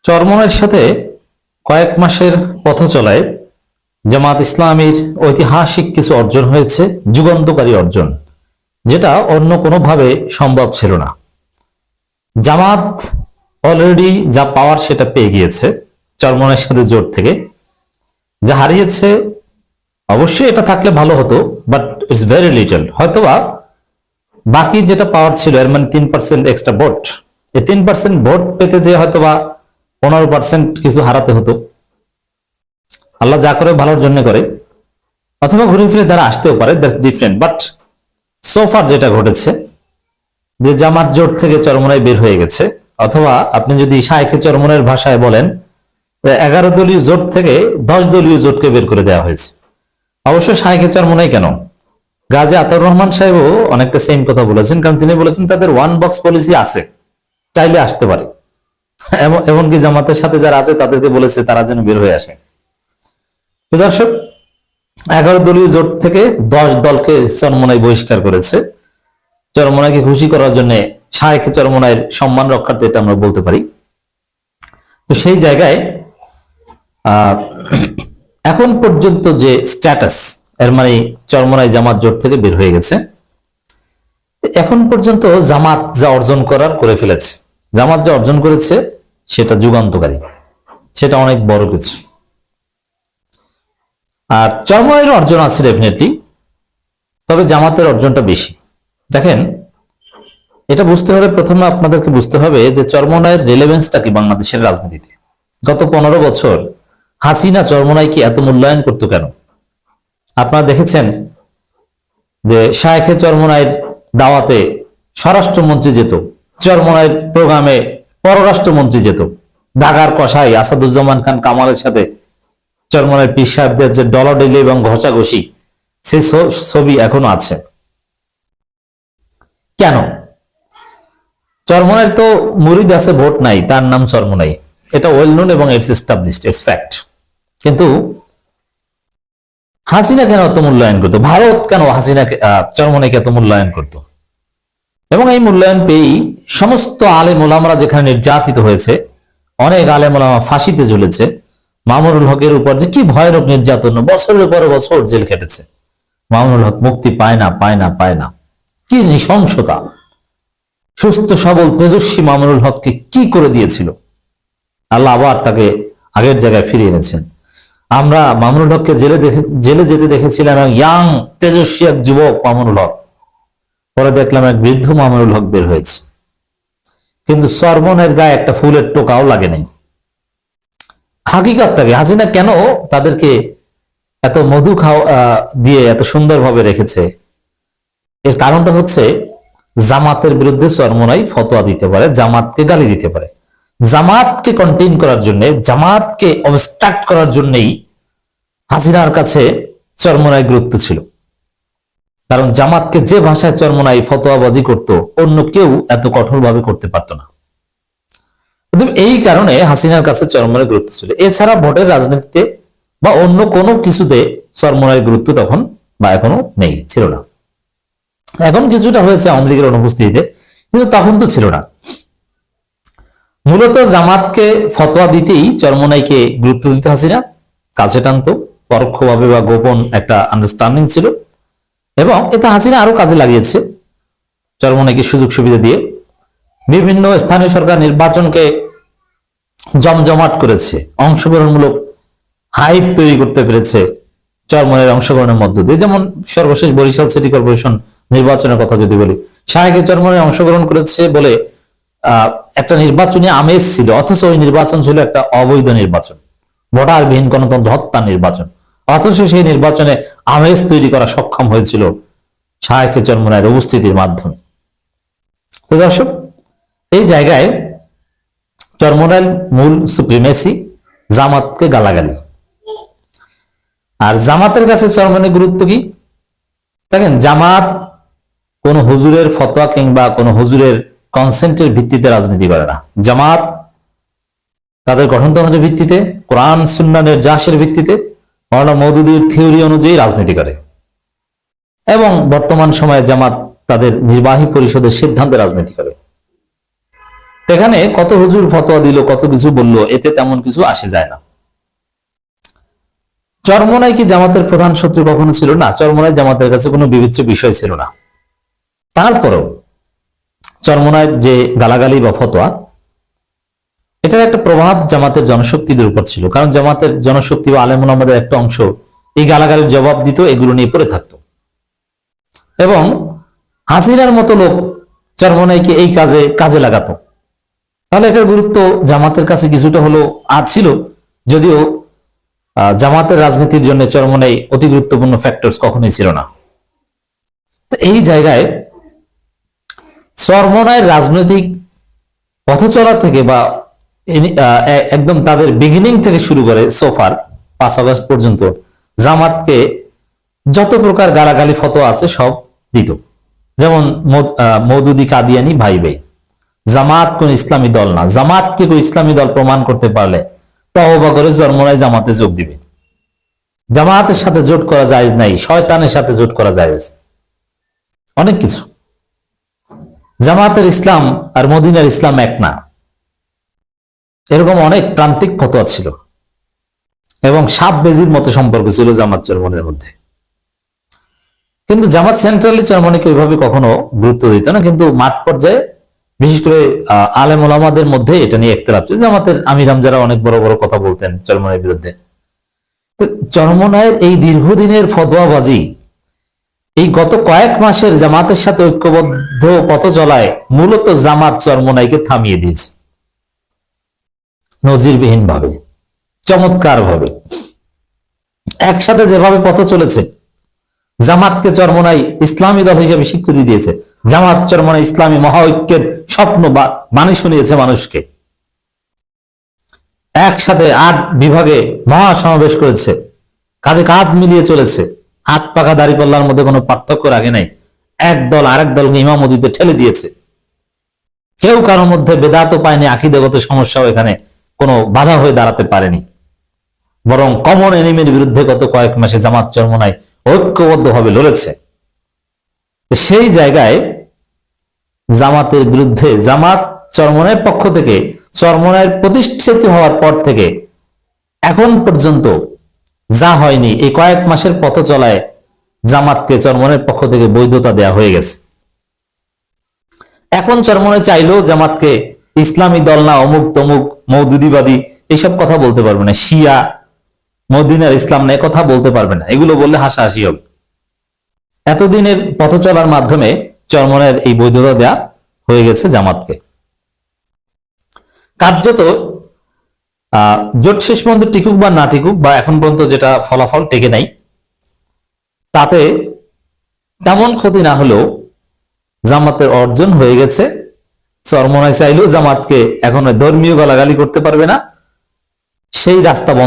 চরমনাইয়ের সাথে কয়েক মাসের পথ চলায় জামাত ইসলামীর ঐতিহাসিক কিছু অর্জন হয়েছে, যুগান্তকারী অর্জন, যেটা অন্য কোনোভাবে সম্ভব ছিল না। জামাত অলরেডি যা পাওয়ার সেটা পেয়ে গিয়েছে চরমনাইয়ের সাথে জোট থেকে। যা হারিয়েছে অবশ্যই এটা থাকলে ভালো হতো, বাট ইটস ভেরি লিটল। হয়তোবা বাকি যেটা পাওয়ার ছিল এর মানে 3% এক্সট্রা ভোট, এই 3% ভোট পেতে যে হয়তোবা 15% কিছু হারাতে হতো। আল্লাহ যা করে ভালোর জন্য করে, অথবা ঘুরে ফিরে তারা আসতেও পারে, দ্যাটস ডিফারেন্ট। বাট সোফার যেটা ঘটেছে যে জামাত জোট থেকে চরমনাই বের হয়ে গেছে, অথবা আপনি যদি শায়েখে চরমনাইয়ের ভাষায় বলেন 11 দলীয় জোট থেকে 10 দলীয় জোটকে বের করে দেওয়া হয়েছে। অবশ্য শায়েখে চরমনাই কেন, গাজী আতাউর রহমান সাহেবও অনেকটা সেম কথা বলেছেন, কারণ তিনি বলেছেন তাদের ওয়ান বক্স পলিসি আছে, চাইলে আসতে পারে। এমনকি জামাতের সাথে যারা আছে তাদেরকে বলেছে তারা যেন বের হয়ে আসে। তো দর্শক, 11 দলীয় জোট থেকে 10 দলকে চরমনাই বহিষ্কার করেছে। চরমনাইকে খুশি করার জন্য, শায়েখে চরমনাইয়ের সম্মান রক্ষার্থে এটা আমরা বলতে পারি। তো সেই জায়গায় এখন পর্যন্ত যে স্ট্যাটাস, এর মানে চরমনাই জামাত জোট থেকে বের হয়ে গেছে। এখন পর্যন্ত জামাত যা অর্জন করার করে ফেলেছে, জামাত যা অর্জন করেছে সেটা যুগান্তকারী, সেটা অনেক বড় কিছু। আর চরমনাইয়ের অর্জন আছে ডেফিনেটলি, তবে জামাতের অর্জনটা বেশি। দেখেন, এটা বুঝতে হলে প্রথমে আপনাদেরকে বুঝতে হবে যে চরমনাইয়ের রেলেভেন্সটা কি বাংলাদেশের রাজনীতিতে। গত 15 বছর হাসিনা চরমনাইকে এত মূল্যায়ন করতো কেন? আপনারা দেখেছেন যে শায়েখে চরমনাইয়ের দাওয়াতে স্বরাষ্ট্রমন্ত্রী যেত, চরমনাইয়ের প্রোগ্রামে পররাষ্ট্রমন্ত্রী যেত। ঢাকার কসাই আসাদুজ্জামান খান কামালের সাথে চরমনাইয়ের পীর সাহেবদের যে ডলাডলি এবং ঘষাঘষি, সেই ছবি এখনো আছে। কেন? চরমনাইয়ের তো মুরিদ আছে, ভোট নাই, তার নাম চরমনাই, এটা ওয়েল নোন এবং ইটস এস্টাবলিশড, ইটস ফ্যাক্ট। কিন্তু হাসিনা কেন এত মূল্যায়ন করতো? ভারত কেন হাসিনাকে চরমনাইকে এত মূল্যায়ন করতো? এবং এই মূল্যায়ন পেয়েই সমস্ত আলেম ওলামারা যেখানে নির্যাতিত হয়েছে, অনেক আলেম ওলামা ফাঁসিতে ঝুলেছে। মামুনুল হকের উপর যে কি ভয়ানক নির্যাতন, বছরের পর বছর জেল খেটেছে, মামুনুল হক মুক্তি পায় না, পায় না, পায় না। কি নৃশংসতা! সুস্থ সবল তেজস্বী মামুনুল হককে কি করে দিয়েছিল, আল্লাহ আবার তাকে আগের জায়গায় ফিরিয়ে এনেছেন। আমরা মামুনুল হককে জেলে যেতে দেখেছিলাম, এবং ইয়াং তেজস্বী এক যুবক মামুনুল হক, পরে দেখলাম এক বৃদ্ধ মামুনুল হক বের হয়েছে। কিন্তু চরমনাইয়ের গায়ে একটা ফুলের টোকাও লাগে নাই। হাকিকতটাকে হাসিনা কেন তাদেরকে এত মধু দিয়ে এত সুন্দরভাবে রেখেছে? এর কারণটা হচ্ছে জামাতের বিরুদ্ধে চরমনাই ফতোয়া দিতে পারে, জামাতকে গালি দিতে পারে। জামাতকে কন্টেইন করার জন্য, জামাতকে অবস্ট্রাক্ট করার জন্যই হাসিনার কাছে চরমনাই গুরুত্ব ছিল। কারণ জামাতকে যে ভাষায় চরমনাই ফতোয়াবাজি করত, অন্য কেউ এত কঠোরভাবে করতে পারত না। এই কারণে হাসিনার কাছে চরমনাই গুরুত্ব ছিল। এছাড়া ভোটের রাজনীতিতে বা অন্য কোনো কিছুতে চরমনাইয়ের গুরুত্ব তখন বা এখনো নেই, ছিল না। এখন কিছুটা হয়েছে আওয়ামী লীগের অনুপস্থিতিতে, কিন্তু তখন তো ছিল না। মূলত জামাতকে ফতোয়া দিতেই চরমনাইকে গুরুত্ব দিত হাসিনা, কাছে টানতো, পরোক্ষভাবে বা গোপন একটা আন্ডারস্ট্যান্ডিং ছিল। এবং এটা হাসিনা আরো কাজে লাগিয়েছে, চরমনাইকে সুযোগ সুবিধা দিয়ে বিভিন্ন স্থানীয় সরকার নির্বাচনকে জমজমাট করেছে, অংশগ্রহণমূলক হাইপ তৈরি করতে পেরেছে চরমনাইয়ের অংশগ্রহণের মধ্য দিয়ে। যেমন সর্বশেষ বরিশাল সিটি কর্পোরেশন নির্বাচনের কথা যদি বলি, শায়েখে চরমনাই অংশগ্রহণ করেছে বলে একটা নির্বাচনী আমেজ ছিল, অথচ ওই নির্বাচন ছিল একটা অবৈধ নির্বাচন, ভোটারবিহীন গণতন্ত্র হত্যা নির্বাচন। অথচ সেই নির্বাচনে আমেজ তৈরি করা সক্ষম হয়েছিল শায়েখে চরমনাইয়ের উপস্থিতির মাধ্যমে। তো দর্শক, এই জায়গায় চরমনাইয়ের মূল সুপ্রিমেসি, জামাতকে গালাগালি। আর জামাতের কাছে চরমনাইয়ের গুরুত্ব কি? দেখেন, জামাত কোন হুজুরের ফতোয়া কিংবা কোন হুজুরের কনসেন্টের ভিত্তিতে রাজনীতি করে না। জামাত তাদের গঠনতন্ত্রের ভিত্তিতে, কোরআন সুন্নাহ নির্যাসের ভিত্তিতে, মাওলানা মওদুদীর থিওরি অনুযায়ী রাজনীতি করে। এবং বর্তমান সময়ে জামাত তাদের নির্বাহী পরিষদের সিদ্ধান্তে রাজনীতি করে। এখানে কত হুজুর ফতোয়া দিল, কত কিছু বললো, এতে তেমন কিছু আসে যায় না। চরমোনাই কি জামাতের প্রধান শত্রু কখনো ছিল? না, চরমোনাই জামাতের কাছে কোনো বিবেচ্য বিষয় ছিল না। তারপরেও চরমোনাইয়ের যে গালাগালি বা ফতোয়া, এটার একটা প্রভাব জামাতের জনশক্তিদের উপর ছিল। কারণ জামাতের জনশক্তি বা আলেম ওলামাদের একটা অংশ এই গালাগালির জবাব দিত, এগুলো নিয়ে পড়ে থাকতো। এবং হাসিনার মতো লোক চরমোনাইকে এই কাজে লাগাতো। তাহলে এটার গুরুত্ব জামাতের কাছে কিছুটা হলো ছিল, যদিও জামাতের রাজনীতির জন্য চরমোনাই অতি গুরুত্বপূর্ণ ফ্যাক্টরস কখনোই ছিল না। তো এই জায়গায় চরমোনাইয়ের রাজনৈতিক পথ চলা থেকে বা একদম তাদের বিগিনিং থেকে শুরু করে সোফার 5 আগস্ট পর্যন্ত জামাতকে যত প্রকার গালাগালি ফতোয়া আছে সব দিত। যেমন মওদুদি কাদিয়ানি ভাই ভাই, জামাত কোন ইসলামী দল না, জামাতকে কোন ইসলামী দল প্রমাণ করতে পারলে তওবা করে চরমোনাই জামাতে যোগ দিবে। জামাতের সাথে জোট করা জায়েজ নাই, শয়তানের সাথে জোট করা জায়েজ, অনেক কিছু। জামাতের ইসলাম আর মদিনার ইসলাম এক না, এরকম অনেক প্রান্তিক ফতোয়া ছিল এবং সাপ বেজির মতো সম্পর্ক ছিল জামাত চরমোনাইয়ের মধ্যে। কিন্তু জামাত সেন্ট্রালি চরমোনাইকে ওইভাবে কখনো গুরুত্ব দিত না। কিন্তু মাঠ পর্যায়ে বিশেষ করে আলেম ওলামাদের মধ্যে এটা নিয়ে ইখতিলাফ ছিল। জামাতের আমির হামজারা অনেক বড় বড় কথা বলতেন চরমোনাইয়ের বিরুদ্ধে। চরমোনাইয়ের এই দীর্ঘদিনের ফতোয়াবাজি এই গত কয়েক মাসের জামাতের সাথে ঐক্যবদ্ধ পথ চলায় মূলত জামাত চরমোনাইকে থামিয়ে দিয়েছে নজিরবিহীন ভাবে, চমৎকার ভাবে। একসাথে যেভাবে পথ চলেছে, জামাতকে চরমোনাই ইসলামী দল হিসেবে স্বীকৃতি দিয়েছে, জামাত চরমোনাই ইসলামী মহা ঐক্যের স্বপ্ন বাণী শুনিয়েছে মানুষকে, একসাথে 8 বিভাগে মহা সমাবেশ করেছে, কাঁধে কাঁধ মিলিয়ে চলেছে, হাত পাকা দাড়িপাল্লার মধ্যে কোনো পার্থক্য রাখে নাই, এক দল আরেক দলকে ইমামতিতে ঠেলে দিয়েছে, কেউ কারো মধ্যে বেদাতও পায়নি, আকীদাগত সমস্যাও এখানে কোনো বাধা হয়ে দাঁড়াতে পারেনি। বরং কমন এনিমির বিরুদ্ধে গত কয়েক মাসে জামাত চরমোনাই ঐক্যবদ্ধভাবে লড়েছে। সেই জায়গায় জামাতের বিরুদ্ধে জামাত চরমোনাইয়ের পক্ষ থেকে, চরমোনাইয়ের প্রতিষ্ঠিত হওয়ার পর থেকে এখন পর্যন্ত যা হয়নি, এই কয়েক মাসের পথ চলায় জামাতকে চরমোনাইয়ের পক্ষ থেকে বৈধতা দেয়া হয়ে গেছে। এখন চরমোনাই চাইলেও জামাতকে ইসলামী দল না, অমুক তমুক মওদুদিবাদী এইসব কথা বলতে পারবে না, শিয়া মদিনার ইসলাম না, কথা বলতে পারবে না। এগুলো বললে হাসাহাসি হবে। এতদিনের পথ চলার মাধ্যমে চরমোনাইয়ের এই বৈধতা দেয়া হয়ে গেছে জামাতকে। কার্যত জোট শেষ পর্যন্ত টিকুক বা না টিকুক, বা এখন পর্যন্ত যেটা ফলাফল টেকে নাই, তাতে তেমন ক্ষতি না হলেও জামাতের অর্জন হয়ে গেছে। চরমোনাই চাইলেও জামাতকে এখন ধর্মীয় গালাগালি করতে পারবে না, সেই রাস্তা বন্ধ